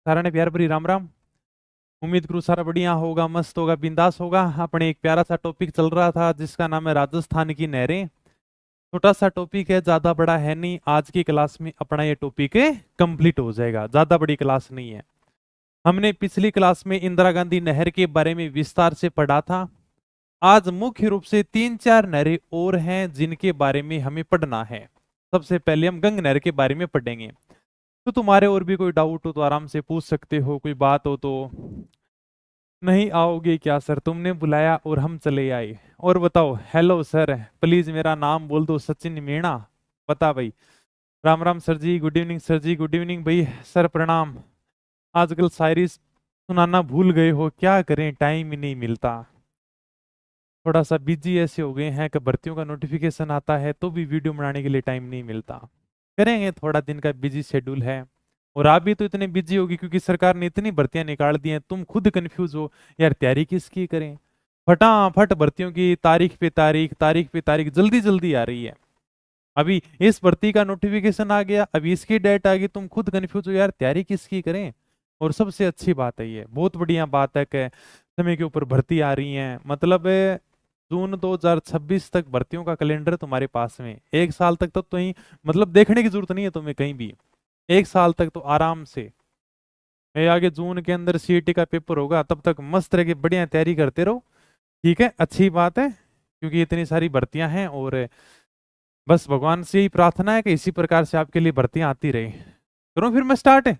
सारा ने प्यार भरी राम राम। उम्मीद करूँ सारा बढ़िया होगा, मस्त होगा, बिंदास होगा। अपने एक प्यारा सा टॉपिक चल रहा था जिसका नाम है राजस्थान की नहरें। छोटा सा टॉपिक है, ज्यादा बड़ा है नहीं। आज की क्लास में अपना ये टॉपिक कंप्लीट हो जाएगा, ज्यादा बड़ी क्लास नहीं है। हमने पिछली क्लास में इंदिरा गांधी नहर के बारे में विस्तार से पढ़ा था। आज मुख्य रूप से तीन चार नहरें और हैं जिनके बारे में हमें पढ़ना है। सबसे पहले हम गंग नहर के बारे में पढ़ेंगे। तो तुम्हारे और भी कोई डाउट हो तो आराम से पूछ सकते हो, कोई बात हो तो। नहीं आओगे क्या सर, तुमने बुलाया और हम चले आए। और बताओ, हेलो सर, प्लीज मेरा नाम बोल दो, सचिन मीणा। बता भाई। राम राम सर जी, गुड इवनिंग सर जी, गुड इवनिंग भाई। सर प्रणाम। आजकल शायरी सुनाना भूल गए हो, क्या करें, टाइम ही नहीं मिलता। थोड़ा सा बिजी ऐसे हो गए हैं कि भर्तियों का नोटिफिकेशन आता है तो भी वीडियो बनाने के लिए टाइम नहीं मिलता। करेंगे, थोड़ा दिन का बिजी शेड्यूल है। और आप भी तो इतने बिजी होगी क्योंकि सरकार ने इतनी भर्तियां निकाल दी हैं, तुम खुद कंफ्यूज हो यार, तैयारी किसकी करें। फटाफट भर्तियों की तारीख पे तारीख, तारीख पे तारीख जल्दी जल्दी आ रही है। अभी इस भर्ती का नोटिफिकेशन आ गया, अभी इसकी डेट आ गई, तुम खुद कंफ्यूज हो यार, तैयारी किसकी करें। और सबसे अच्छी बात है, ये बहुत बढ़िया बात है कि समय के ऊपर भर्ती आ रही है। मतलब जून 2026 तक भर्तियों का कैलेंडर तुम्हारे पास में। एक साल तक तो ही मतलब देखने की जरूरत नहीं है तुम्हें कहीं भी। एक साल तक तो आराम से। ये आगे जून के अंदर सीईटी का पेपर होगा, तब तक मस्त रह के बढ़िया तैयारी करते रहो। ठीक है, अच्छी बात है क्योंकि इतनी सारी भर्तियां हैं। और बस भगवान से ही प्रार्थना है कि इसी प्रकार से आपके लिए भर्तियां आती रहे। करूं फिर मैं स्टार्ट है।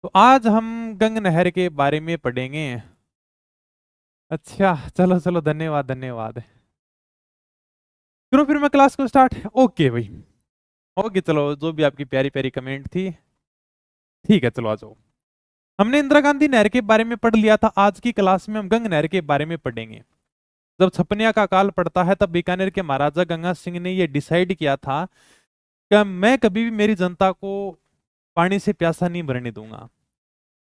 तो आज हम गंग नहर के बारे में पढ़ेंगे। अच्छा चलो चलो, धन्यवाद धन्यवाद। करूं फिर मैं क्लास को स्टार्ट। ओके भाई। ओके चलो, जो भी आपकी प्यारी प्यारी कमेंट थी। ठीक है चलो आ जाओ। हमने इंदिरा गांधी नहर के बारे में पढ़ लिया था, आज की क्लास में हम गंग नहर के बारे में पढ़ेंगे। जब छपनिया का अकाल पड़ता है तब बीकानेर के महाराजा गंगा सिंह ने यह डिसाइड किया था कि मैं कभी भी मेरी जनता को पानी से प्यासा नहीं मरने दूंगा।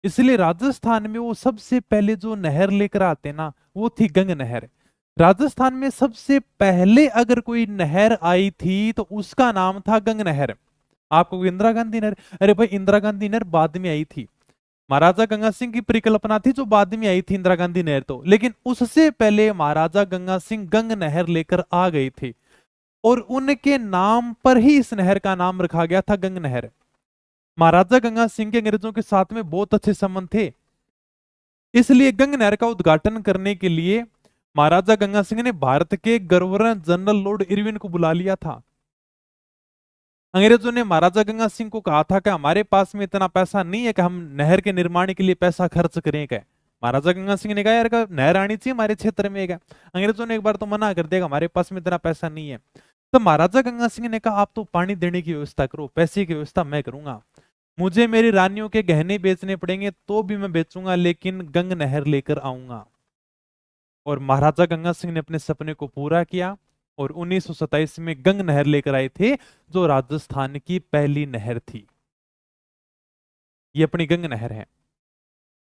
इसलिए राजस्थान में वो सबसे पहले जो नहर लेकर आते ना, वो थी गंग नहर। राजस्थान में सबसे पहले अगर कोई नहर आई थी तो उसका नाम था गंग नहर। आपको इंदिरा गांधी नहर, अरे भाई इंदिरा गांधी नहर बाद में आई थी। महाराजा गंगा सिंह की परिकल्पना थी जो बाद में आई थी इंदिरा गांधी नहर तो, लेकिन उससे पहले महाराजा गंगा सिंह गंग नहर लेकर आ गए थे। और उनके नाम पर ही इस नहर का नाम रखा गया था गंग नहर। महाराजा गंगा सिंह के अंग्रेजों के साथ में बहुत अच्छे संबंध थे, इसलिए गंग नहर का उद्घाटन करने के लिए महाराजा गंगा सिंह ने भारत के गवर्नर जनरल लॉर्ड इरविन को बुला लिया था। अंग्रेजों ने महाराजा गंगा सिंह को कहा था कि हमारे पास में इतना पैसा नहीं है कि हम नहर के निर्माण के लिए पैसा खर्च करें। क्या महाराजा गंगा सिंह ने कहा यार नहर आनी चाहिए हमारे क्षेत्र में। क्या अंग्रेजों ने एक बार तो मना कर दिया, हमारे पास में इतना पैसा नहीं है। तो महाराजा गंगा सिंह ने कहा आप तो पानी देने की व्यवस्था करो, पैसे की व्यवस्था मैं करूंगा। मुझे मेरी रानियों के गहने बेचने पड़ेंगे तो भी मैं बेचूंगा, लेकिन गंग नहर लेकर आऊंगा। और महाराजा गंगा सिंह ने अपने सपने को पूरा किया और 1927 में गंग नहर लेकर आए थे, जो राजस्थान की पहली नहर थी। ये अपनी गंग नहर है।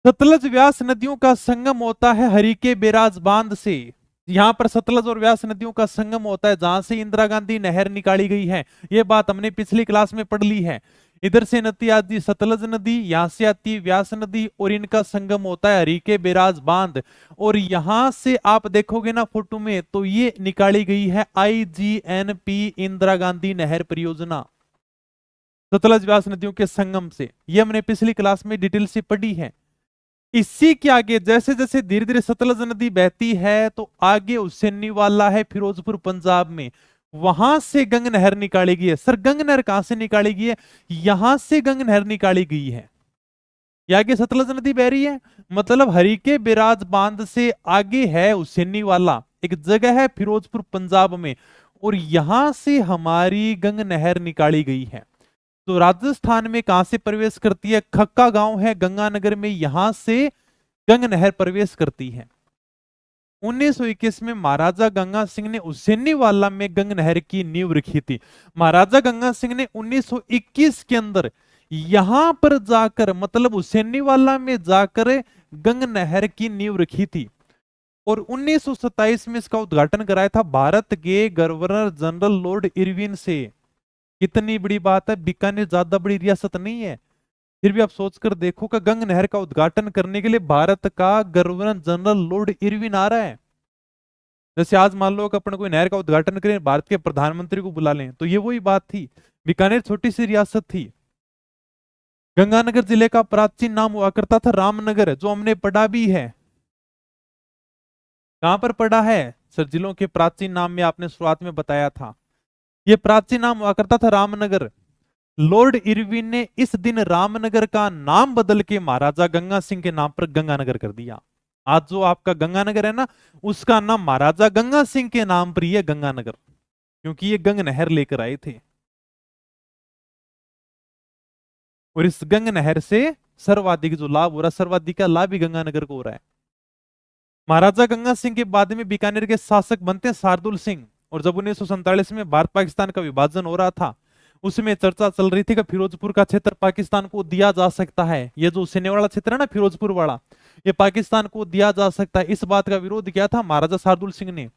सतलज व्यास नदियों का संगम होता है हरिके बैराज बांध से। यहां पर सतलज और व्यास नदियों का संगम होता है जहां से इंदिरा गांधी नहर निकाली गई है। यह बात हमने पिछली क्लास में पढ़ ली है। इधर से नदी आती है सतलज नदी, यहां से आती है व्यास नदी और इनका संगम होता है हरिके बैराज बांध। और यहां से आप देखोगे ना फोटो में तो ये निकाली गई है IGNP इंदिरा गांधी नहर परियोजना, सतलज व्यास नदियों के संगम से। ये हमने पिछली क्लास में डिटेल से पढ़ी है। इसी के आगे जैसे जैसे धीरे धीरे सतलज नदी बहती है तो आगे हुसैनी वाला है फिरोजपुर पंजाब में, वहां से गंग नहर निकाली गई है। सर गंग नहर कहां से निकाली गई है? यहां से गंग नहर निकाली गई है। ये आगे सतलज नदी बह रही है, मतलब हरिके बैराज बांध से आगे है हुसैनी वाला एक जगह है फिरोजपुर पंजाब में, और यहां से हमारी गंग नहर निकाली गई है। तो राजस्थान में कहां से प्रवेश करती है? खक्का गांव है गंगानगर में, यहां से गंग नहर प्रवेश करती है। 1921 में महाराजा गंगा सिंह ने हुसैनी वाला में गंग नहर की नींव रखी थी। महाराजा गंगा सिंह ने 1921 के अंदर यहां पर जाकर, मतलब हुसैनी वाला में जाकर गंग नहर की नींव रखी थी। और 1927 में इसका उद्घाटन कराया था भारत के गवर्नर जनरल लॉर्ड इरविन से। कितनी बड़ी बात है, बीकानेर ज्यादा बड़ी रियासत नहीं है। फिर भी आप सोचकर देखो कि गंग नहर का उद्घाटन करने के लिए भारत का गवर्नर जनरल लॉर्ड इरविन आ रहा है। जैसे आज मान लो कि अपन कोई नहर का उद्घाटन करें, भारत के प्रधानमंत्री को बुला लें, तो ये वही बात थी। बीकानेर छोटी सी रियासत थी। गंगानगर जिले का प्राचीन नाम हुआ करता था रामनगर, जो हमने पढ़ा भी है। कहां पर पढ़ा है? सर, जिलों के प्राचीन नाम में आपने शुरुआत में बताया था। ये प्राचीन नाम हुआ करता था रामनगर। लॉर्ड इरविन ने इस दिन रामनगर का नाम बदल के महाराजा गंगा सिंह के नाम पर गंगानगर कर दिया। आज जो आपका गंगानगर है ना, उसका नाम महाराजा गंगा सिंह के नाम पर ही है गंगानगर, क्योंकि ये गंग नहर लेकर आए थे। और इस गंग नहर से सर्वाधिक जो लाभ हो रहा है, सर्वाधिक का लाभ भी गंगानगर को हो रहा है। महाराजा गंगा सिंह के बाद में बीकानेर के शासक बनते हैं शार्दुल सिंह। और जब 1947 में भारत पाकिस्तान का विभाजन हो रहा था, उसमें चर्चा चल रही थी कि फिरोजपुर का क्षेत्र पाकिस्तान को दिया जा सकता है। ये जो सीने वाला क्षेत्र है ना, फिरोजपुर वाला, ये पाकिस्तान को दिया जा सकता है। इस बात का विरोध किया था महाराजा शार्दुल सिंह ने।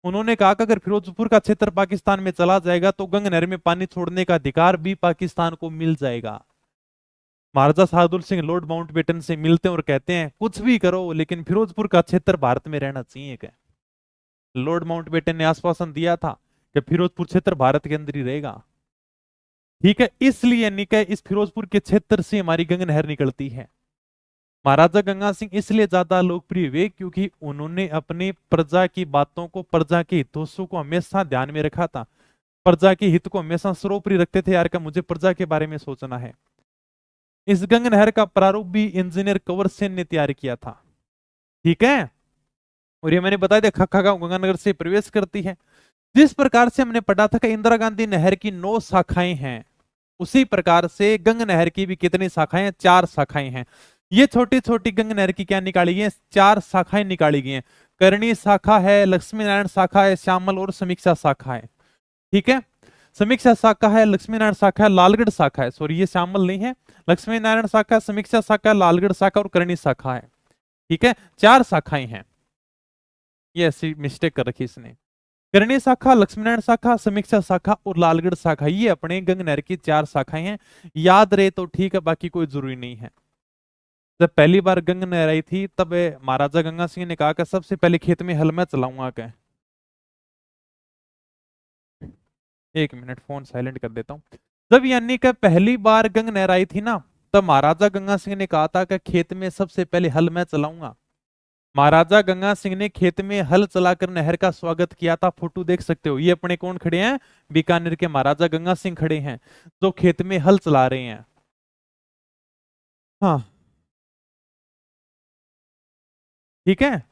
उन्होंने कहा कि अगर फिरोजपुर का क्षेत्र पाकिस्तान में चला जाएगा तो गंग नहर में पानी छोड़ने का अधिकार भी पाकिस्तान को मिल जाएगा। महाराजा शार्दुल सिंह लॉर्ड माउंटबेटन से मिलते हैं और कहते हैं कुछ भी करो लेकिन फिरोजपुर का क्षेत्र भारत में रहना चाहिए। क्या लॉर्ड माउंटबेटन ने आश्वासन दिया था कि फिरोजपुर क्षेत्र भारत के अंदर ही रहेगा। ठीक है, इसलिए निकय इस फिरोजपुर के क्षेत्र से हमारी गंग नहर निकलती है। महाराजा गंगा सिंह इसलिए ज्यादा लोकप्रिय हुए क्योंकि उन्होंने अपने प्रजा की बातों को, प्रजा के हितों को हमेशा ध्यान में रखा था। प्रजा के हित को हमेशा सर्वोपरि रखते थे। यार का मुझे प्रजा के बारे में सोचना है। इस गंग नहर का प्रारूप भी इंजीनियर कंवर सेन ने तैयार किया था। ठीक है, और ये मैंने बता दिया खक्का गांव गंगानगर से प्रवेश करती है। जिस प्रकार से हमने पढ़ा था कि इंदिरा गांधी नहर की 9 शाखाएं हैं, उसी प्रकार से गंग नहर की भी कितनी शाखाएं हैं? 4 शाखाएं हैं। ये छोटी छोटी गंग नहर की क्या निकाली गई है? 4 शाखाएं निकाली गई हैं। करणी शाखा है, लक्ष्मी नारायण शाखा है, श्यामल और समीक्षा शाखा है। ठीक है, समीक्षा शाखा है, लक्ष्मी नारायण शाखा है, लालगढ़ शाखा है। सॉरी, ये श्यामल नहीं है, लक्ष्मी नारायण शाखा, समीक्षा शाखा, लालगढ़ शाखा और करणी शाखा है। ठीक है, 4 शाखाएं हैं। ये ऐसी मिस्टेक कर रखी इसने। करणी शाखा, लक्ष्मीनारायण शाखा, समीक्षा शाखा और लालगढ़ शाखा, ये अपने गंग नहर की 4 शाखाएं हैं। याद रहे तो ठीक है, बाकी कोई जरूरी नहीं है। जब पहली बार गंग नहर आई थी तब महाराजा गंगा सिंह ने कहा कि सबसे पहले खेत में हल मैं चलाऊंगा। क्या, एक मिनट फोन साइलेंट कर देता हूँ। जब यानी कि पहली बार गंग नहर आई थी ना, तब महाराजा गंगा सिंह ने कहा था कि खेत में सबसे पहले हल मैं चलाऊंगा। महाराजा गंगा सिंह ने खेत में हल चलाकर नहर का स्वागत किया था। फोटो देख सकते हो, ये अपने कौन खड़े हैं? बीकानेर के महाराजा गंगा सिंह खड़े हैं, जो खेत में हल चला रहे हैं। हाँ, ठीक है।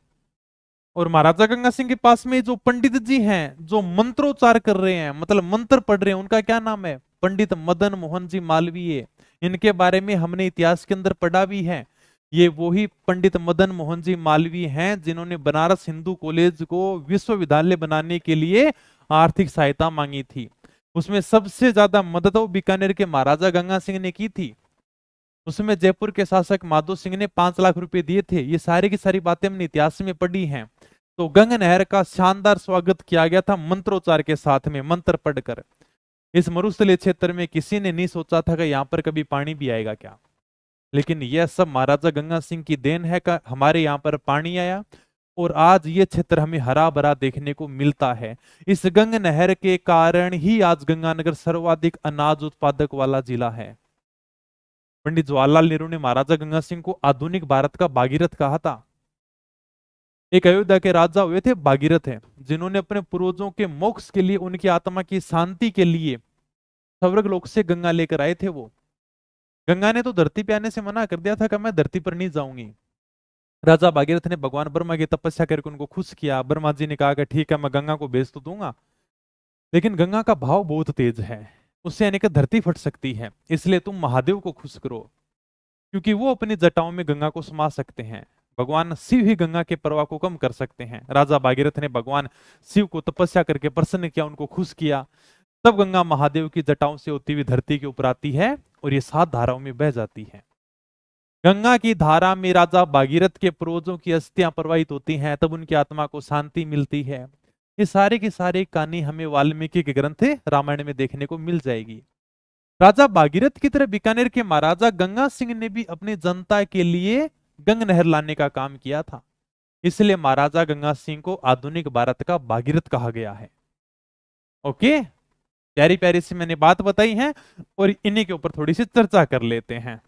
और महाराजा गंगा सिंह के पास में जो पंडित जी हैं, जो मंत्रोच्चार कर रहे हैं, मतलब मंत्र पढ़ रहे हैं, उनका क्या नाम है? पंडित मदन मोहन जी मालवीय। इनके बारे में हमने इतिहास के अंदर पढ़ा भी है। ये वही पंडित मदन मोहन जी मालवीय हैं जिन्होंने बनारस हिंदू कॉलेज को विश्वविद्यालय बनाने के लिए आर्थिक सहायता मांगी थी। उसमें सबसे ज्यादा मदद वो बीकानेर के महाराजा गंगा सिंह ने की थी। उसमें जयपुर के शासक माधो सिंह ने 5 लाख रुपए दिए थे। ये सारी की सारी बातें हमने इतिहास में पढ़ी हैं। तो गंग नहर का शानदार स्वागत किया गया था मंत्रोच्चार के साथ में, मंत्र पढ़कर। इस मरुस्थलीय क्षेत्र में किसी ने नहीं सोचा था कि यहाँ पर कभी पानी भी आएगा क्या, लेकिन यह सब महाराजा गंगा सिंह की देन है कि हमारे यहाँ पर पानी आया और आज ये क्षेत्र हमें हरा भरा देखने को मिलता है। इस गंग नहर के कारण ही आज गंगानगर सर्वाधिक अनाज उत्पादक वाला जिला है। पंडित जवाहरलाल नेहरू ने महाराजा गंगा सिंह को आधुनिक भारत का भागीरथ कहा था। एक अयोध्या के राजा हुए थे भागीरथ है, जिन्होंने अपने पूर्वजों के मोक्ष के लिए, उनकी आत्मा की शांति के लिए स्वर्ग लोक से गंगा लेकर आए थे। वो गंगा ने तो धरती पे आने से मना कर दिया था कि मैं धरती पर नहीं जाऊंगी। राजा भागीरथ ने भगवान ब्रह्मा की तपस्या करके उनको खुश किया। ब्रह्मा जी ने कहा कि ठीक है, मैं गंगा को भेज तो दूंगा, लेकिन गंगा का भाव बहुत तेज है, उससे यानी कि धरती फट सकती है, इसलिए तुम महादेव को खुश करो, क्योंकि वो अपनी जटाओं में गंगा को समा सकते हैं। भगवान शिव ही गंगा के प्रवाह को कम कर सकते हैं। राजा भागीरथ ने भगवान शिव को तपस्या करके प्रसन्न किया, उनको खुश किया। तब गंगा महादेव की जटाओं से होती हुई धरती के ऊपर आती है और ये 7 धाराओं में बह जाती है। गंगा की धारा में राजा भागीरथ के पूर्वजों की अस्थियां प्रवाहित होती हैं, तब उनकी आत्मा को शांति मिलती है। ये सारी की सारी कहानी हमें वाल्मीकि के ग्रंथ रामायण में देखने को मिल जाएगी। राजा भागीरथ की तरह बीकानेर के महाराजा गंगा सिंह ने भी अपनी जनता के लिए गंग नहर लाने का काम किया था। इसलिए महाराजा गंगा सिंह को आधुनिक भारत का भागीरथ कहा गया है। ओके, प्यारी प्यारी सी मैंने बात बताई है और इन्हीं के ऊपर थोड़ी सी चर्चा कर लेते हैं।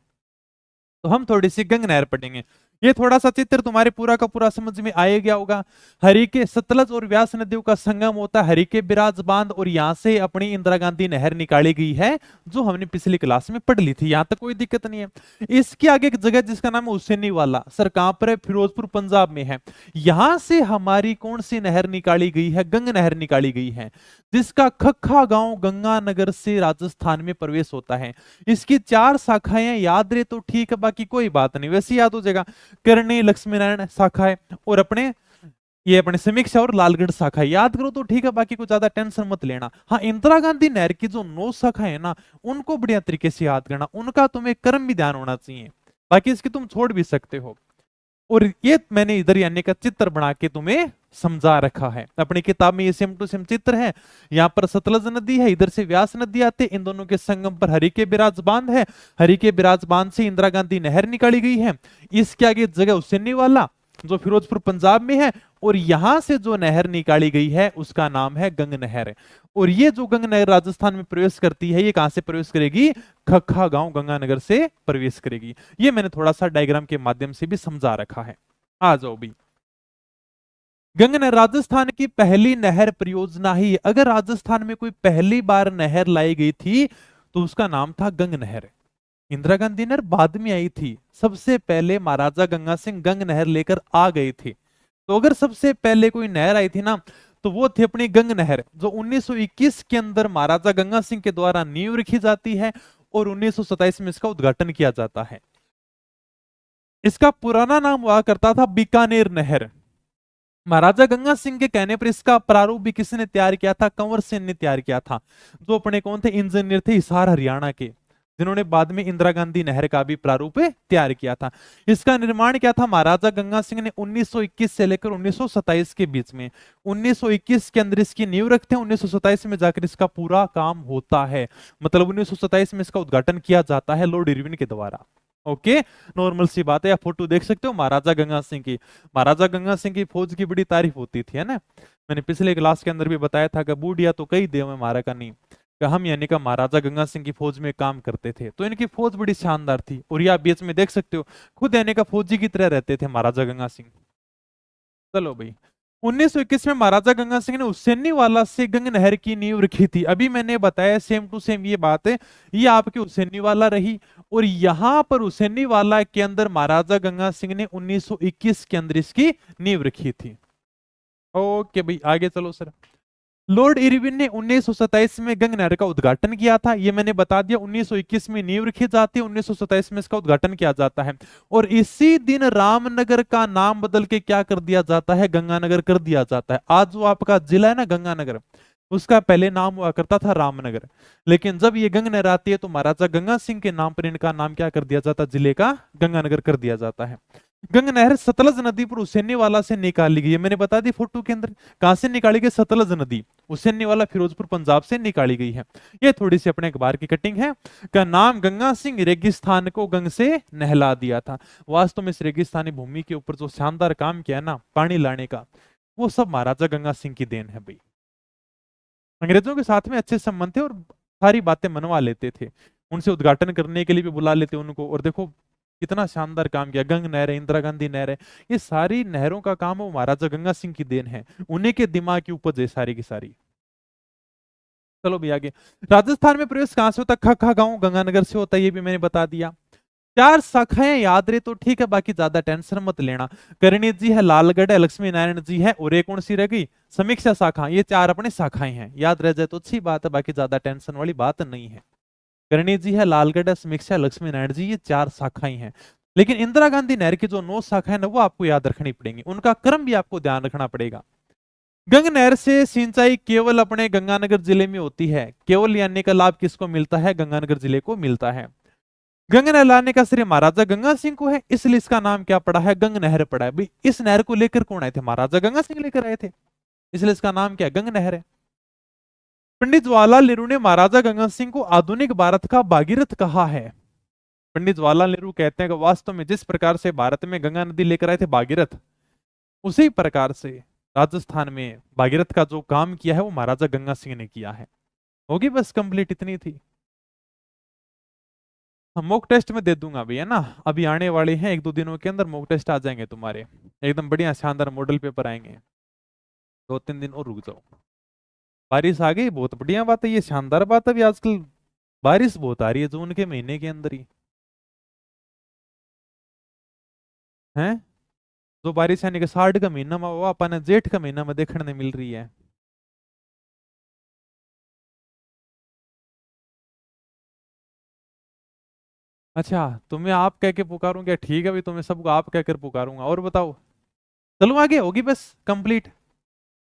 तो हम थोड़ी सी गंग नहर पढ़ेंगे। ये थोड़ा सा चित्र तुम्हारे पूरा का पूरा समझ में आ गया होगा। हरिके सतलज और व्यास नदियों का संगम होता है हरिके बिराज बांध, और यहां से अपनी इंदिरा गांधी नहर निकाली गई है, जो हमने पिछली क्लास में पढ़ ली थी। यहां तक कोई दिक्कत नहीं है। इसके आगे एक जगह जिसका नाम है हुसैनी वाला, सर कहां पर है? फिरोजपुर पंजाब में है। यहां से हमारी कौन सी नहर निकाली गई है? गंग नहर निकाली गई है, जिसका खखा गांव गंगानगर से राजस्थान में प्रवेश होता है। इसकी 4 शाखाएं, याद रहे तो ठीक है, बाकी कोई बात नहीं, वैसे याद हो जाएगा। करनी लक्ष्मी नारायण शाखा है, और अपने समीक्षा और लालगढ़ शाखा है। याद करो तो ठीक है, बाकी कुछ ज्यादा टेंशन मत लेना। हाँ, इंदिरा गांधी नहर की जो 9 शाखा है ना, उनको बढ़िया तरीके से याद करना, उनका तुम्हें क्रम भी ध्यान होना चाहिए, बाकी इसकी तुम छोड़ भी सकते हो। और ये मैंने इधर यानी का चित्र बना के तुम्हें समझा रखा है। अपनी किताब में ये सेम टू सेम चित्र है। यहाँ पर सतलज नदी है, इधर से व्यास नदी आते, इन दोनों के संगम पर हरिके बिराज बांध है। हरिके बिराज बांध से इंदिरा गांधी नहर निकाली गई है। इसके आगे जगह हुसैनी वाला, जो फिरोजपुर पंजाब में है, और यहां से जो नहर निकाली गई है उसका नाम है गंग नहर। और ये जो गंग नहर राजस्थान में प्रवेश करती है, ये कहां से प्रवेश करेगी? खखा गांव गंगानगर से प्रवेश करेगी। ये मैंने थोड़ा सा डायग्राम के माध्यम से भी समझा रखा है। आ जाओ भी। गंग नहर राजस्थान की पहली नहर परियोजना ही। अगर राजस्थान में कोई पहली बार नहर लाई गई थी तो उसका नाम था गंग नहर। इंदिरा गांधी नहर बाद में आई थी, सबसे पहले महाराजा गंगा सिंह गंग नहर लेकर आ गए थे। तो अगर सबसे पहले कोई नहर आई थी ना, तो वो थी अपनी गंग नहर, जो 1921 के अंदर महाराजा गंगा सिंह के द्वारा नींव रखी जाती है और 1927 में इसका उद्घाटन किया जाता है। इसका पुराना नाम हुआ करता था बीकानेर नहर। महाराजा गंगा सिंह के कहने पर इसका प्रारूप भी किसने तैयार किया था? कंवर सेन ने तैयार किया था, जो अपने कौन थे? इंजीनियर थे हिसार हरियाणा के, जिन्होंने बाद में इंदिरा गांधी नहर का भी प्रारूप तैयार किया था। इसका निर्माण क्या था? महाराजा गंगा सिंह ने 1921 से लेकर 1927 के बीच में, 1921 के अंदर इसकी नींव रखते हैं, 1927 में जाकर इसका पूरा काम होता है। मतलब 1927 में इसका उद्घाटन किया जाता है लॉर्ड इरविन के द्वारा। ओके, नॉर्मल सी बात है। आप फोटो देख सकते हो महाराजा गंगा सिंह की। महाराजा गंगा सिंह की फौज की बड़ी तारीफ होती थी, है ना। मैंने पिछले क्लास के अंदर भी बताया था कि बूढ़िया तो कई देव में मारा का नहीं, कि हम यानी का महाराजा गंगा सिंह की फौज में काम करते थे, तो इनकी फौज बड़ी शानदार थी। और ये आप बीच में देख सकते हो, खुद यानी का फौजी की तरह रहते थे महाराजा गंगा सिंह। चलो भाई, 1921 में महाराजा गंगा सिंह ने हुसैनी वाला से गंग नहर की नींव रखी थी। अभी मैंने बताया सेम टू सेम ये बात है, ये आपकी हुसैनी वाला रही। और यहां पर हुसैनी वाला के अंदर महाराजा गंगा सिंह ने 1921 के अंदर इसकी नींव रखी थी। ओके भाई, आगे चलो सर। लॉर्ड इरविन ने 1927 में गंग नहर का उद्घाटन किया था, ये मैंने बता दिया। 1921 में नींव रखी जाती है, 1927 में इसका उद्घाटन किया जाता है। और इसी दिन रामनगर का नाम बदल के क्या कर दिया जाता है? गंगानगर कर दिया जाता है। आज जो आपका जिला है ना गंगानगर, उसका पहले नाम हुआ करता था रामनगर। लेकिन जब ये गंग नहर आती है तो महाराजा गंगा सिंह के नाम पर इनका नाम क्या कर दिया जाता है? जिले का गंगानगर कर दिया जाता है। गंग नहर सतलज नदी पर हुसैनी वाला से निकाली गई है, मैंने बता दी फोटो के अंदर। कहां से निकाली गई? सतलज नदी, हुसैनी वाला फिरोजपुर पंजाब से निकाली गई है। ये थोड़ी सी अपने अखबार की कटिंग है। का नाम गंगा सिंह रेगिस्तान को गंग से नहला दिया था। वास्तव में इस रेगिस्तानी भूमि के ऊपर जो शानदार काम किया ना पानी लाने का, वो सब महाराजा गंगा सिंह की देन है भाई। अंग्रेजों के साथ में अच्छे संबंध थे और सारी बातें मनवा लेते थे, उनसे उद्घाटन करने के लिए भी बुला लेते उनको। और देखो कितना शानदार काम किया। गंग नहर है, इंदिरा गांधी नहर है, ये सारी नहरों का काम वो महाराजा गंगा सिंह की देन है, उन्हीं के दिमाग की उपज है सारी की सारी। चलो भी आगे। राजस्थान में प्रवेश कहां से होता है? खखा गांव गंगानगर से होता है, ये भी मैंने बता दिया। 4 शाखाएं याद रहे तो ठीक है, बाकी ज्यादा टेंशन मत लेना। करणी जी है, लालगढ़ है, लक्ष्मी नारायण जी है, और एक कौन सी रह गई? समीक्षा शाखा। ये 4 अपने शाखाएं हैं, याद रह जाए तो अच्छी बात है, बाकी ज्यादा टेंशन वाली बात नहीं है। करणी जी है, लालगढ़ है, समीक्षा, लक्ष्मी नारायण जी, ये 4 शाखाएं हैं। लेकिन इंदिरा गांधी नहर की जो 9 शाखाएं ना, वो आपको याद रखनी पड़ेंगी, उनका क्रम भी आपको ध्यान रखना पड़ेगा। गंग नहर से सिंचाई केवल अपने गंगानगर जिले में होती है। केवल यानी का लाभ किसको मिलता है? गंगानगर जिले को मिलता है। गंग नहर लाने का श्रेय महाराजा गंगा सिंह को है, इसलिए इसका नाम क्या पड़ा है? गंग नहर पड़ा है भाई। इस नहर को लेकर कौन आए थे? महाराजा गंगा सिंह लेकर आए थे, इसलिए इसका नाम क्या है? गंग नहर है। पंडित जवाहरलाल नेहरू ने महाराजा गंगा सिंह को आधुनिक भारत का भागीरथ कहा है। पंडित जवाहरलाल नेहरू कहते हैं कि वास्तव में जिस प्रकार से भारत में गंगा नदी लेकर आए थे भागीरथ, उसी प्रकार से राजस्थान में भागीरथ का जो काम किया है वो महाराजा गंगा सिंह ने किया है। होगी बस कंप्लीट इतनी थी। हम मॉक टेस्ट में दे दूंगा भैया ना, अभी आने वाले हैं 1-2 दिनों के अंदर मॉक टेस्ट आ जाएंगे तुम्हारे, एकदम बढ़िया शानदार मॉडल पेपर आएंगे। 2-3 दिन और रुक जाओ। बारिश आ गई, बहुत बढ़िया बात है, ये शानदार बात है। अभी आजकल बारिश बहुत आ रही है जून के महीने के अंदर ही है। जो बारिश यानी कि 60 का महीना में वो अपन जेठ का महीना में देखने मिल रही है। अच्छा, तुम्हें आप कह के पुकारूं क्या? ठीक है भाई, तुम्हें सबको आप कहकर पुकारूंगा। और बताओ, चलो आगे, होगी बस कंप्लीट।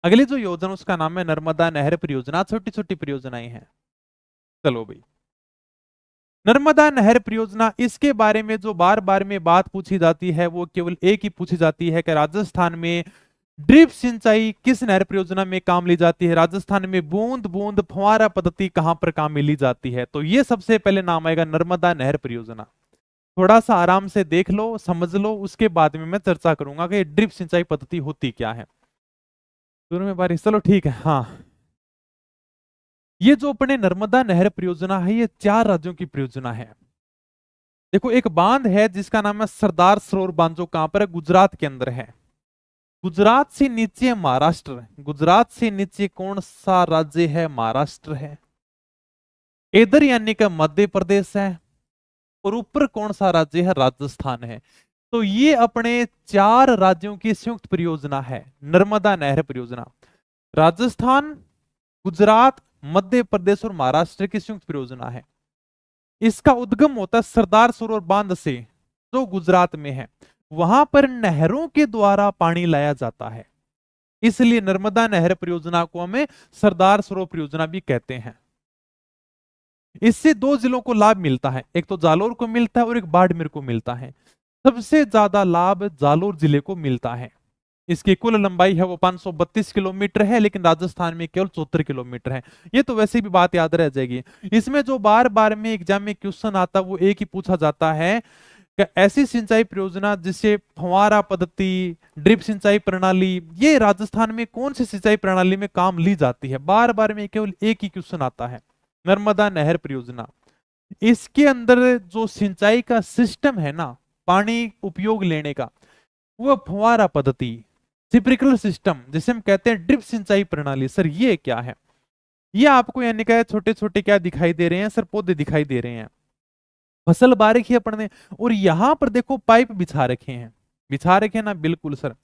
अगली जो योजना उसका नाम है नर्मदा नहर परियोजना। छोटी छोटी परियोजनाएं हैं। चलो भाई, नर्मदा नहर परियोजना, इसके बारे में जो बार बार में बात पूछी जाती है वो केवल एक ही पूछी जाती है कि राजस्थान में ड्रिप सिंचाई किस नहर परियोजना में काम ली जाती है, राजस्थान में बूंद बूंद फुहारा पद्धति कहां पर काम में ली जाती है। तो ये सबसे पहले नाम आएगा नर्मदा नहर परियोजना। थोड़ा सा आराम से देख लो, समझ लो, उसके बाद में मैं चर्चा करूंगा कि ड्रिप सिंचाई पद्धति होती क्या है। शुरू में बारिश, चलो ठीक है। हाँ, ये जो अपने नर्मदा नहर परियोजना है, ये 4 राज्यों की परियोजना है। देखो, एक बांध है जिसका नाम है सरदार सरोवर बांध, जो कहां पर है? गुजरात के अंदर है। गुजरात से नीचे महाराष्ट्र है। गुजरात से नीचे कौन सा राज्य है? महाराष्ट्र है। इधर यानी कि मध्य प्रदेश है, और ऊपर कौन सा राज्य है? राजस्थान है। तो ये अपने 4 राज्यों की संयुक्त परियोजना है, नर्मदा नहर परियोजना। राजस्थान, गुजरात, मध्य प्रदेश और महाराष्ट्र की संयुक्त परियोजना है। इसका उद्गम होता है सरदार सरोवर बांध से, जो गुजरात में है। वहां पर नहरों के द्वारा पानी लाया जाता है, इसलिए नर्मदा नहर परियोजना को हमें सरदार सरोवर परियोजना भी कहते हैं। इससे 2 जिलों को लाभ मिलता है, एक तो जालोर को मिलता है और एक बाड़मेर को मिलता है। सबसे ज्यादा लाभ जालोर जिले को मिलता है। इसकी कुल लंबाई है वो 532 किलोमीटर है, लेकिन राजस्थान में केवल 74 किलोमीटर है। ये तो वैसे भी बात याद रह जाएगी। इसमें जो बार बार में एग्जाम में क्वेश्चन आता है वो एक ही पूछा जाता है कि ऐसी सिंचाई परियोजना जिसे फव्वारा पद्धति, ड्रिप सिंचाई प्रणाली, ये राजस्थान में कौन सी सिंचाई प्रणाली में काम ली जाती है? बार बार में केवल एक ही क्वेश्चन आता है, नर्मदा नहर परियोजना। इसके अंदर जो सिंचाई का सिस्टम है ना, पानी उपयोग लेने का, वो फव्वारा पद्धति, स्प्रिंकलर सिस्टम, जिसे हम कहते हैं ड्रिप सिंचाई प्रणाली। सर ये क्या है? ये आपको यानी क्या छोटे छोटे क्या दिखाई दे रहे हैं? सर पौधे दिखाई दे रहे हैं, फसल बा रखी है अपन ने, और यहां पर देखो पाइप बिछा रखे हैं। बिछा रखे हैं ना? बिल्कुल सर।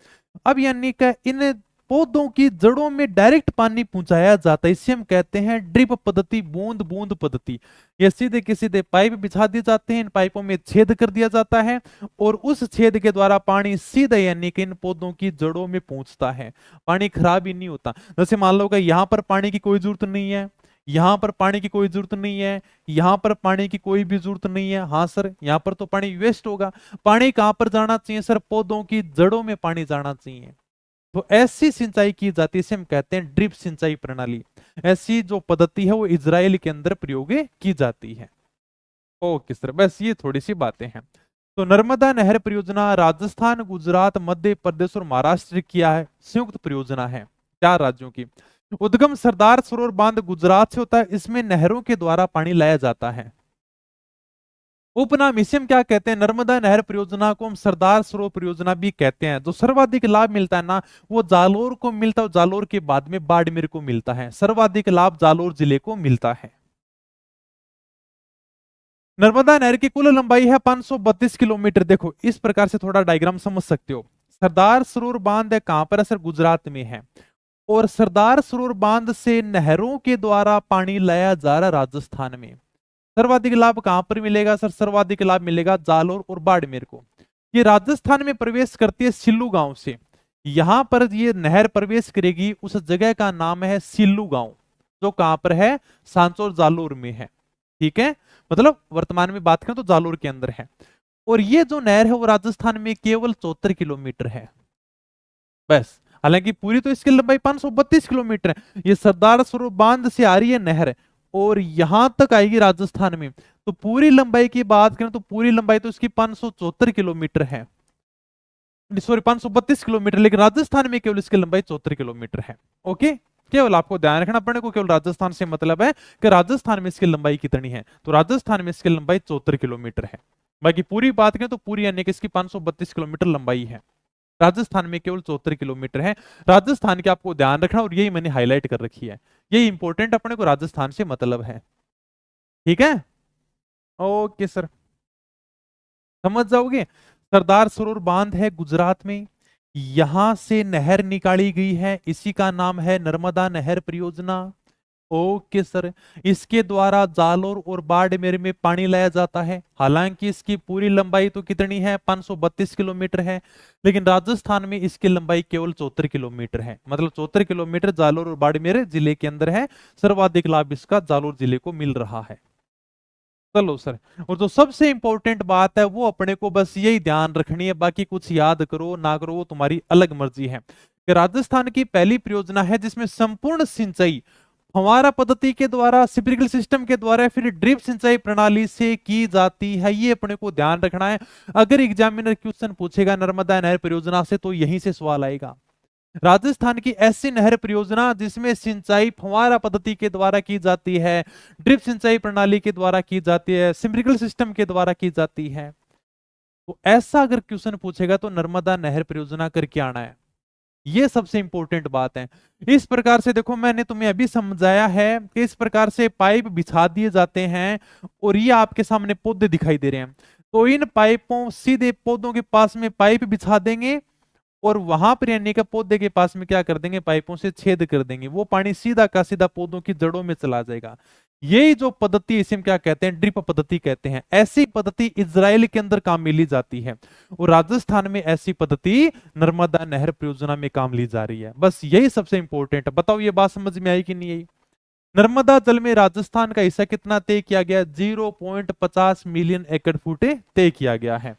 अब यानी क्या इन पौधों की जड़ों में डायरेक्ट पानी पहुंचाया जाता है, इसे हम कहते हैं ड्रिप पद्धति, बूंद बूंद पद्धति। ये सीधे के सीधे पाइप बिछा दिए जाते हैं, इन पाइपों में छेद कर दिया जाता है, और उस छेद के द्वारा पानी सीधे यानी कि इन पौधों की जड़ों में पहुंचता है। पानी खराब ही नहीं होता। जैसे मान लो कि यहां पर पानी की कोई जरूरत नहीं है, यहां पर पानी की कोई जरूरत नहीं है, यहां पर पानी की कोई भी जरूरत नहीं है। हाँ सर, यहां पर तो पानी वेस्ट होगा। पानी कहां पर जाना चाहिए? सर पौधों की जड़ों में पानी जाना चाहिए। तो ऐसी सिंचाई की जाती है, इसे हम कहते हैं ड्रिप सिंचाई प्रणाली। ऐसी जो पद्धति है वो इजराइल के अंदर प्रयोग की जाती है। ओके सर, बस ये थोड़ी सी बातें हैं। तो नर्मदा नहर परियोजना राजस्थान, गुजरात, मध्य प्रदेश और महाराष्ट्र की है संयुक्त परियोजना है, 4 राज्यों की। उद्गम सरदार सरोवर बांध गुजरात से होता है, इसमें नहरों के द्वारा पानी लाया जाता है। उपनाम इसे हम क्या कहते हैं? नर्मदा नहर परियोजना को हम सरदार सरोवर परियोजना भी कहते हैं। जो सर्वाधिक लाभ मिलता है ना, वो जालोर को मिलता है, जालोर के बाद में बाड़मेर को मिलता है। सर्वाधिक लाभ जालोर जिले को मिलता है। नर्मदा नहर की कुल लंबाई है 532 किलोमीटर। देखो इस प्रकार से थोड़ा डायग्राम समझ सकते हो। सरदार सरोवर बांध है कहां पर है? सर गुजरात में है। और सरदार सरोवर बांध से नहरों के द्वारा पानी लाया जा रहा राजस्थान में। सर्वाधिक लाभ कहां पर मिलेगा? सर सर्वाधिक लाभ मिलेगा जालोर और बाड़मेर को। ये राजस्थान में प्रवेश करती है सिल्लू गांव से। यहां पर ये नहर प्रवेश करेगी, उस जगह का नाम है सिल्लू गांव, जो कहां पर है? सांचौर जालोर में है। ठीक है, मतलब वर्तमान में बात करें तो जालोर के अंदर है। और ये जो नहर है वो राजस्थान में केवल 74 किलोमीटर है। बस हालांकि पूरी तो इसकी लंबाई 532 किलोमीटर है। ये सरदार सरोवर बांध से आ रही है नहर और यहां तक आएगी राजस्थान में, तो पूरी लंबाई की बात करें तो पूरी लंबाई तो इसकी 574 किलोमीटर है, सॉरी 532 किलोमीटर, लेकिन राजस्थान में केवल इसकी लंबाई 74 किलोमीटर है। ओके, केवल आपको ध्यान रखना पड़े को केवल राजस्थान से मतलब है कि राजस्थान में इसकी लंबाई कितनी है, तो राजस्थान में इसकी लंबाई 74 किलोमीटर है। बाकी पूरी बात करें तो पूरी यानी कि इसकी 532 किलोमीटर लंबाई है, राजस्थान में केवल 74 किलोमीटर है। राजस्थान के आपको ध्यान रखना, और यही मैंने हाईलाइट कर रखी है, यही इंपॉर्टेंट अपने को राजस्थान से मतलब है। ठीक है, ओके सर, समझ जाओगे। सरदार सरोवर बांध है गुजरात में, यहां से नहर निकाली गई है, इसी का नाम है नर्मदा नहर परियोजना। ओके सर, इसके द्वारा जालोर और बाड़मेर में पानी लाया जाता है। हालांकि इसकी पूरी लंबाई तो कितनी है, 532 किलोमीटर है, लेकिन राजस्थान में इसकी लंबाई केवल 74 किलोमीटर है, मतलब 74 किलोमीटर जालोर और बाड़मेर जिले के अंदर है। सर्वाधिक लाभ इसका जालोर जिले को मिल रहा है। चलो सर, और जो सबसे इंपॉर्टेंट बात है वो अपने को बस यही ध्यान रखनी है, बाकी कुछ याद करो ना करो वो तुम्हारी अलग मर्जी है, कि राजस्थान की पहली परियोजना है जिसमें संपूर्ण सिंचाई फव्वारा पद्धति के द्वारा, स्प्रिंकलर सिस्टम के द्वारा, फिर ड्रिप सिंचाई प्रणाली से की जाती है। ये अपने को ध्यान रखना है। अगर एग्जामिनर क्वेश्चन पूछेगा नर्मदा नहर परियोजना से तो यहीं से सवाल आएगा। राजस्थान की ऐसी नहर परियोजना जिसमें सिंचाई फव्वारा पद्धति के द्वारा की जाती है, ड्रिप सिंचाई प्रणाली के द्वारा की जाती है, स्प्रिंकलर सिस्टम के द्वारा की जाती है, तो ऐसा अगर क्वेश्चन पूछेगा तो नर्मदा नहर परियोजना करके आना है। ये सबसे इंपॉर्टेंट बात है। इस प्रकार से देखो, मैंने तुम्हें अभी समझाया है कि इस प्रकार से पाइप बिछा दिए जाते हैं और ये आपके सामने पौधे दिखाई दे रहे हैं, तो इन पाइपों सीधे पौधों के पास में पाइप बिछा देंगे और वहां पर यानी कि पौधे के पास में क्या कर देंगे, पाइपों से छेद कर देंगे, वो पानी सीधा का सीधा पौधों की जड़ों में चला जाएगा। यही जो पद्धति इसे क्या कहते हैं, ड्रिप पद्धति कहते हैं। ऐसी पद्धति इजराइल के अंदर काम में ली जाती है और राजस्थान में ऐसी पद्धति नर्मदा नहर परियोजना में काम ली जा रही है। बस यही सबसे इंपॉर्टेंट है। बताओ ये बात समझ में आई कि नहीं आई। नर्मदा जल में राजस्थान का हिस्सा कितना तय किया गया, 0.50 मिलियन एकड़ फुट तय किया गया है।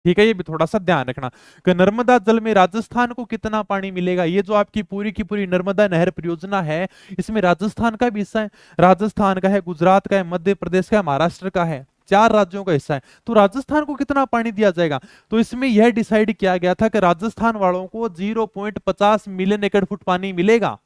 ठीक है, ये भी थोड़ा सा ध्यान रखना कि नर्मदा जल में राजस्थान को कितना पानी मिलेगा। ये जो आपकी पूरी की पूरी नर्मदा नहर परियोजना है, इसमें राजस्थान का भी हिस्सा है, राजस्थान का है, गुजरात का है, मध्य प्रदेश का है, महाराष्ट्र का है, 4 राज्यों का हिस्सा है। तो राजस्थान को कितना पानी दिया जाएगा, तो इसमें यह डिसाइड किया गया था कि राजस्थान वालों को 0.50 मिलियन एकड़ फुट पानी मिलेगा।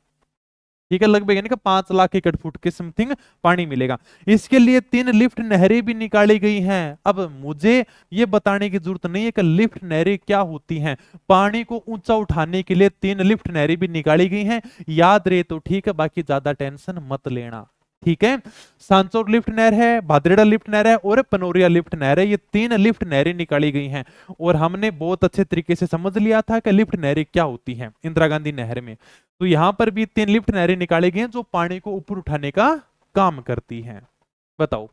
ठीक है, लगभग यानी कि 5 लाख एकड़ फुट के समथिंग पानी मिलेगा। इसके लिए 3 लिफ्ट नहरें भी निकाली गई हैं। अब मुझे ये बताने की जरूरत नहीं है कि लिफ्ट नहरें क्या होती हैं। पानी को ऊंचा उठाने के लिए 3 लिफ्ट नहरें भी निकाली गई हैं, याद रहे तो ठीक है, बाकी ज्यादा टेंशन मत लेना। ठीक है, सांचौर लिफ्ट नहर है, भादरेड़ा लिफ्ट नहर है और पनोरिया लिफ्ट नहर है। ये 3 लिफ्ट नहरें निकाली गई हैं और हमने बहुत अच्छे तरीके से समझ लिया था कि लिफ्ट नहरें क्या होती हैं इंदिरा गांधी नहर में। तो यहां पर भी 3 लिफ्ट नहरें निकाली गई हैं जो पानी को ऊपर उठाने का काम करती हैं। बताओ।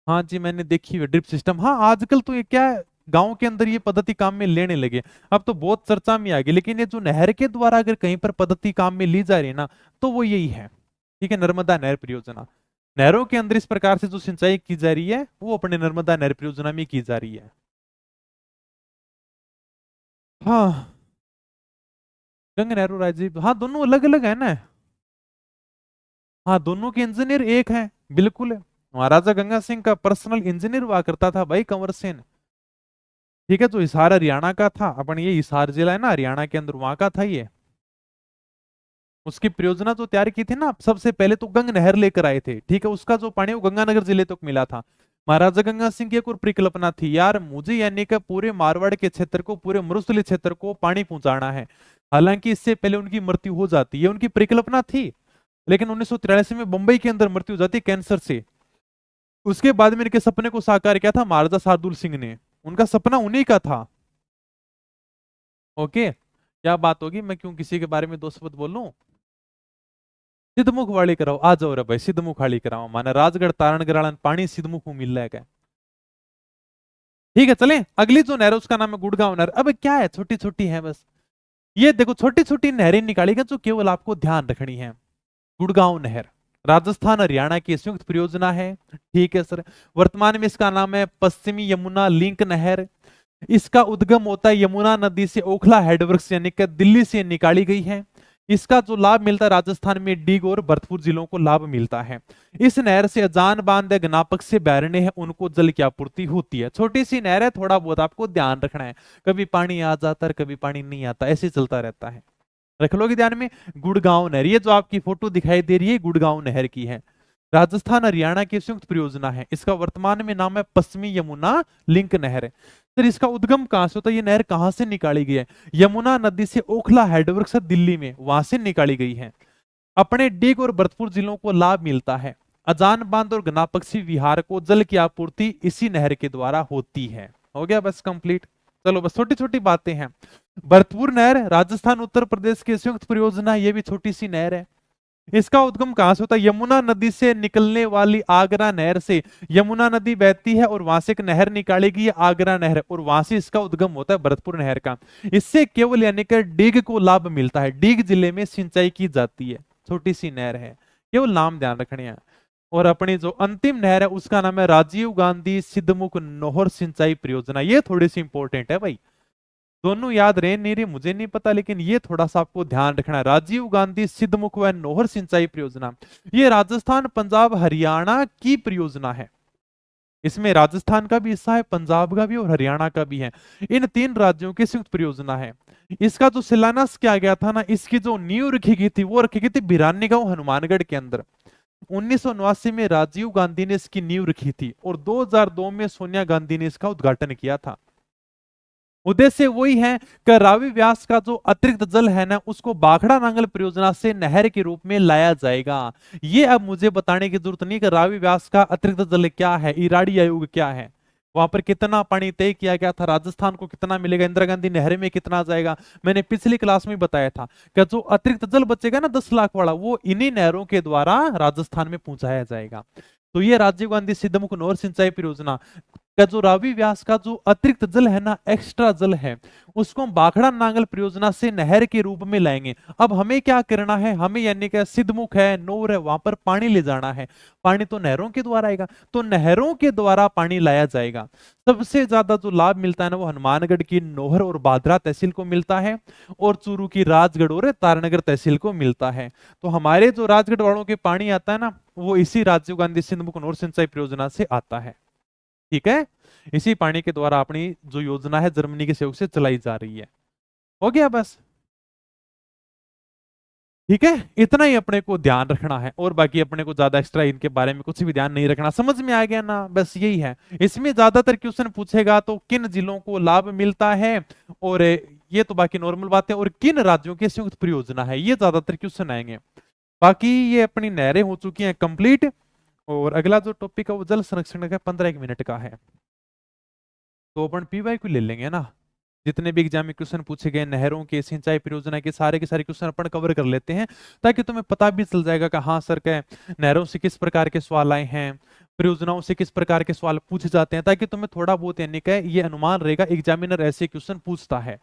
हाँ जी, मैंने देखी हुई ड्रिप सिस्टम। हाँ, आजकल तो ये क्या है, गांव के अंदर ये पद्धति काम में लेने लगे, अब तो बहुत चर्चा में आ गई। लेकिन ये जो नहर के द्वारा अगर कहीं पर पद्धति काम में ली जा रही है ना, तो वो यही है। ठीक है, नर्मदा नहर परियोजना। नहरों के अंदर इस प्रकार से जो सिंचाई की जा रही है वो अपने नर्मदा नहर परियोजना में की जा रही है। हाँ, गंगा नहर राजीव, हाँ दोनों अलग अलग है ना। हाँ, दोनों के इंजीनियर एक हैं, बिल्कुल है। महाराजा गंगा सिंह का पर्सनल इंजीनियर हुआ करता था भाई कंवर सेन। ठीक है, तो हिसार हरियाणा का था, अपन ये हिसार जिला है ना हरियाणा के अंदर, वहां का था ये। उसकी परियोजना जो तैयार की थी ना, सबसे पहले तो गंग नहर लेकर आए थे। ठीक है, उसका जो पानी वो गंगानगर जिले तक मिला था। महाराजा गंगा सिंह की एक और परिकल्पना थी, यार मुझे यानी कि पूरे मारवाड़ के क्षेत्र को, पूरे मरुस्थलीय क्षेत्र को पानी पहुंचाना है। हालांकि इससे पहले उनकी मृत्यु हो जाती है, उनकी परिकल्पना थी, लेकिन 1983 में मुंबई के अंदर मृत्यु हो जाती कैंसर से। उसके बाद में इनके सपने को साकार किया था महाराजा शार्दुल सिंह ने, उनका सपना उन्हीं का था। ओके, क्या बात होगी, मैं क्यों किसी के बारे में दो शब्द बोलूं। सिद्धमुख वाली कराओ, आ जाओ रे भाई, सिद्धमुख वाली कराओ, माना राजगढ़ तारणगढ़ पानी सिद्धमुख में मिल रहा है क्या। ठीक है, चलें अगली जो नहर है उसका नाम है गुड़गांव नहर। अब क्या है, छोटी छोटी है बस, ये देखो छोटी छोटी नहरें निकाली गई जो केवल आपको ध्यान रखनी है। गुड़गांव नहर राजस्थान हरियाणा की संयुक्त परियोजना है। ठीक है सर, वर्तमान में इसका नाम है पश्चिमी यमुना लिंक नहर। इसका उद्गम होता है यमुना नदी से, ओखला हेडवर्क्स यानी कि दिल्ली से निकाली गई है। इसका जो लाभ मिलता है राजस्थान में डीग और भरतपुर जिलों को लाभ मिलता है। इस नहर से अजान बांध या गनापक से बैरने हैं उनको जल की आपूर्ति होती है। छोटी सी नहर है, थोड़ा बहुत आपको ध्यान रखना है, कभी पानी आ जाता है कभी पानी नहीं आता, ऐसे चलता रहता है, रख लोगे ध्यान में। गुड़गांव नहर, ये जो आपकी फोटो दिखाई दे रही है गुड़गांव नहर की है, राजस्थान हरियाणा की संयुक्त परियोजना है। इसका वर्तमान में नाम है पश्चिमी यमुना लिंक नहर है। सर इसका उद्गम कहां से होता है, ये नहर कहां से निकाली गई है? यमुना नदी से, ओखला हेडवर्क्स है दिल्ली में, वहां से निकाली गई है। अपने डीग और भरतपुर जिलों को लाभ मिलता है। अजान बांध और गनापक्षी विहार को जल की आपूर्ति इसी नहर के द्वारा होती है। हो गया बस कंप्लीट। चलो बस छोटी छोटी बातें हैं। भरतपुर नहर राजस्थान उत्तर प्रदेश की संयुक्त परियोजना, ये भी छोटी सी नहर है। इसका उद्गम कहां से होता है? यमुना नदी से निकलने वाली आगरा नहर से। यमुना नदी बहती है और वहां से एक नहर निकाली गई, आगरा नहर, और वहां से इसका उद्गम होता है भरतपुर नहर का। इससे केवल यानी कि डीग को लाभ मिलता है, डीग जिले में सिंचाई की जाती है। छोटी सी नहर है, केवल नाम ध्यान रखने हैं। और अपनी जो अंतिम नहर है उसका नाम है राजीव गांधी सिद्धमुख नोहर सिंचाई परियोजना। ये थोड़ी सी इंपॉर्टेंट है भाई, दोनों याद रहे नहीं रहे मुझे नहीं पता, लेकिन ये थोड़ा सा आपको ध्यान रखना है। राजीव गांधी सिद्धमुख व नोहर सिंचाई परियोजना, ये राजस्थान पंजाब हरियाणा की परियोजना है। इसमें राजस्थान का भी हिस्सा है, पंजाब का भी और हरियाणा का भी है। इन तीन राज्यों की संयुक्त परियोजना है। इसका जो शिलान्यास किया गया था ना, इसकी जो नींव रखी गई थी वो रखी गई थी बिरानी गांव हनुमानगढ़ के अंदर। 1989 में राजीव गांधी ने इसकी नींव रखी थी और 2002 में सोनिया गांधी ने इसका उद्घाटन किया था। उद्देश्य वही है कि रावी व्यास का जो अतिरिक्त जल है ना उसको बाखड़ा नांगल परियोजना से नहर के रूप में लाया जाएगा। ये अब मुझे बताने की जरूरत नहीं कि रावी व्यास का अतिरिक्त जल क्या है, इराडी आयोग क्या है, वहां पर कितना पानी तय किया गया था, राजस्थान को कितना मिलेगा, इंदिरा गांधी नहर में कितना जाएगा। मैंने पिछली क्लास में बताया था कि जो अतिरिक्त जल बचेगा ना 10 लाख वाला, वो इन्हीं नहरों के द्वारा राजस्थान में पहुंचाया जाएगा। तो ये राजीव गांधी सिद्धमुख नोहर सिंचाई परियोजना का जो रावी व्यास का जो अतिरिक्त जल है ना, एक्स्ट्रा जल है, उसको हम बाखड़ा नांगल परियोजना से नहर के रूप में लाएंगे। अब हमें क्या करना है, हमें यानी कि सिद्धमुख है, नोर है, वहां पर पानी ले जाना है। पानी तो नहरों के द्वारा आएगा, तो नहरों के द्वारा पानी लाया जाएगा। सबसे ज्यादा जो लाभ मिलता है ना वो हनुमानगढ़ की नोहर और बादरा तहसील को मिलता है, और चूरू की राजगढ़ और तारानगर तहसील को मिलता है। तो हमारे जो राजगढ़ वालों के पानी आता है ना, वो इसी राजीव गांधी सिंधमुख नोहर सिंचाई परियोजना से आता है। ठीक है, इसी पानी के द्वारा अपनी जो योजना है जर्मनी के सहयोग से चलाई जा रही है। हो गया बस, ठीक है, इतना ही अपने को ध्यान रखना है, और बाकी अपने को ज्यादा एक्स्ट्रा इनके बारे में कुछ भी ध्यान नहीं रखना। समझ में आ गया ना, बस यही है। इसमें ज्यादातर क्वेश्चन पूछेगा तो किन जिलों को लाभ मिलता है, और ये तो बाकी नॉर्मल बात है, और किन राज्यों की संयुक्त परियोजना है, ये ज्यादातर क्वेश्चन आएंगे। बाकी ये अपनी नहरें हो चुकी हैं कंप्लीट, और अगला जो टॉपिक है वो जल संरक्षण का 15 मिनट का है। तो अपन पीवाई को ले लेंगे ना, जितने भी एग्जाम में क्वेश्चन पूछे गए नहरों के, सिंचाई परियोजना के, सारे के सारे क्वेश्चन अपन कवर कर लेते हैं, ताकि तुम्हें पता भी चल जाएगा कि हाँ सर के नहरों से किस प्रकार के सवाल आए हैं, परियोजनाओं से किस प्रकार के सवाल पूछे जाते हैं, ताकि तुम्हें थोड़ा बहुत यानी कि ये अनुमान रहेगा एग्जामिनर ऐसे क्वेश्चन पूछता है।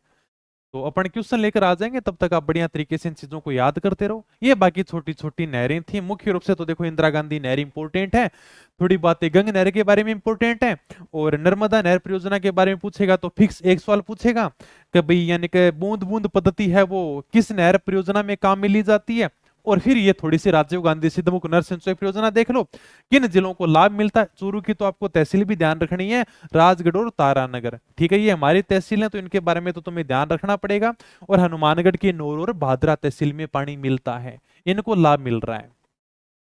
तो अपन क्वेश्चन लेकर आ जाएंगे, तब तक आप बढ़िया तरीके से इन चीजों को याद करते रहो। ये बाकी छोटी छोटी नहरें थी, मुख्य रूप से तो देखो इंदिरा गांधी नहर इंपोर्टेंट है, थोड़ी बातें गंग नहर के बारे में इंपोर्टेंट है, और नर्मदा नहर परियोजना के बारे में पूछेगा तो फिक्स एक सवाल पूछेगा कि भाई यानी कि बूंद बूंद पद्धति है वो किस नहर परियोजना में काम में ली जाती है। और फिर ये थोड़ी सी राजीव गांधी सिद्धमुख नहर सिंचाई परियोजना देख लो, किन जिलों को लाभ मिलता है। चूरू की तो आपको तहसील भी ध्यान रखनी है, राजगढ़ और तारानगर, ठीक है, ये हमारी तहसील है तो इनके बारे में तो तुम्हें ध्यान रखना पड़ेगा। और हनुमानगढ़ की नौर और भादरा तहसील में पानी मिलता है, इनको लाभ मिल रहा है।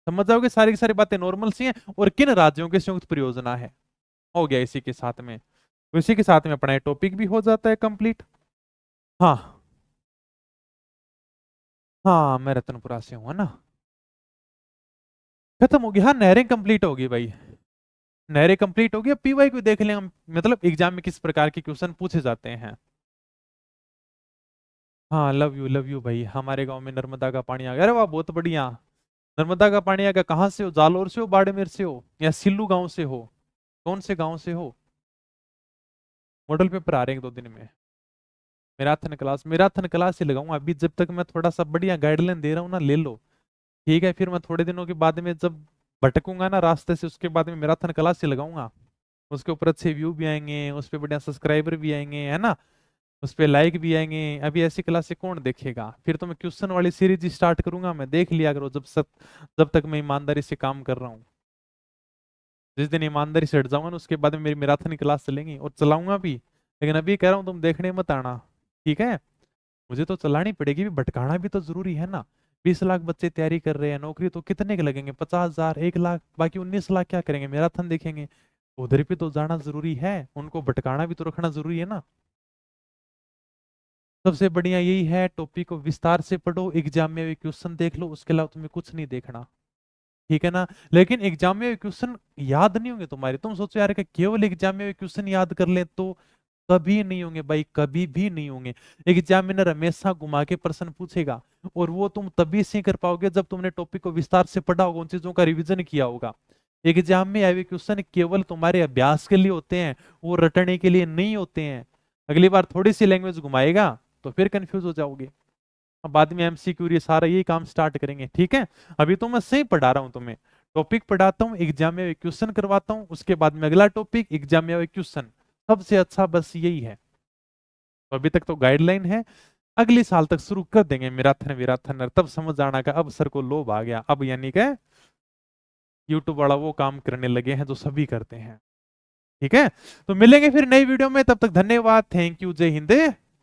समझ जाओगे, सारी की सारी बातें नॉर्मल सी हैं। और किन राज्यों की संयुक्त परियोजना है, हो गया इसी के साथ में। तो इसी के साथ में अपना टॉपिक भी हो जाता है कंप्लीट। हाँ हाँ, मैं रतनपुरा से हूँ, है ना। खत्म हो गया, हाँ नहरें कंप्लीट होगी भाई, नहरें कंप्लीट हो गई। अब पीवाई को देख लें हम, मतलब एग्जाम में किस प्रकार के क्वेश्चन पूछे जाते हैं। हाँ लव यू भाई, हमारे गांव में नर्मदा का पानी आ गया, अरे वाह बहुत बढ़िया। नर्मदा का पानी आ गया, कहाँ से हो, जालोर से हो, बाड़मेर से हो, या सिल्लू गांव से हो, कौन से गांव से हो? मॉडल पेपर आ रहे हैं 2 दिन में। मैराथन क्लास से लगाऊंगा अभी, जब तक मैं थोड़ा सा बढ़िया गाइडलाइन दे रहा हूँ ना, ले लो, ठीक है। फिर मैं थोड़े दिनों के बाद में जब भटकूंगा ना रास्ते से, उसके बाद में मैराथन क्लास से लगाऊंगा। उसके ऊपर अच्छे व्यू भी आएंगे, उस पर बढ़िया सब्सक्राइबर भी आएंगे, है ना, उस पे लाइक भी आएंगे। अभी ऐसी क्लास से कौन देखेगा? फिर तो मैं क्वेश्चन वाली सीरीज स्टार्ट करूंगा, मैं देख लिया करो जब तक मैं ईमानदारी से काम कर रहा हूँ। जिस दिन ईमानदारी से हट जाऊंगा ना, उसके बाद में मेरी मैराथन क्लास चलेंगी और चलाऊंगा भी। लेकिन अभी कह रहा हूँ तुम देखने मत आना, ठीक है? मुझे तो चलानी पड़ेगी, भी भटकाना भी तो जरूरी है ना। 20 लाख बच्चे तैयारी कर रहे हैं, नौकरी तो कितने के लगेंगे? 50,000, 1 लाख, बाकी 19 लाख क्या करेंगे? मैराथन देखेंगे। उधर भी तो जाना जरूरी है, उनको भटकाना भी तो रखना जरूरी है ना। सबसे बढ़िया यही है, टॉपिक को विस्तार से पढ़ो, एग्जाम में क्वेश्चन देख लो, उसके अलावा तुम्हें कुछ नहीं देखना, ठीक है ना। लेकिन एग्जाम में क्वेश्चन याद नहीं होंगे तुम्हारे। तुम सोचो यार कि केवल एग्जाम में क्वेश्चन याद कर ले तो कभी नहीं होंगे भाई, कभी भी नहीं होंगे। एग्जामिनर हमेशा घुमा के प्रश्न पूछेगा, और वो तुम तभी से कर पाओगे जब तुमने टॉपिक को विस्तार से पढ़ा होगा, उन चीजों का रिवीजन किया होगा। एग्जाम में आए हुए क्वेश्चन केवल तुम्हारे अभ्यास के लिए होते हैं, वो रटने के लिए नहीं होते हैं। अगली बार थोड़ी सी लैंग्वेज घुमाएगा तो फिर कंफ्यूज हो जाओगे। अब बाद में एमसीक्यू ये सारा यही काम स्टार्ट करेंगे, ठीक है। अभी तो मैं सही पढ़ा रहा हूं तुम्हें, टॉपिक पढ़ाता हूँ, एग्जाम में क्वेश्चन करवाता हूँ, उसके बाद में अगला टॉपिक, एग्जाम में क्वेश्चन। सबसे अच्छा बस यही है। तो अभी तक तो गाइडलाइन है, अगले साल तक शुरू कर देंगे मैराथन विराथन, तब समझ आना का अब सर को लोभ आ गया, अब यानी कि यूट्यूब वाला वो काम करने लगे हैं जो सभी करते हैं, ठीक है। तो मिलेंगे फिर नई वीडियो में, तब तक धन्यवाद, थैंक यू, जय हिंद,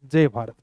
जय भारत।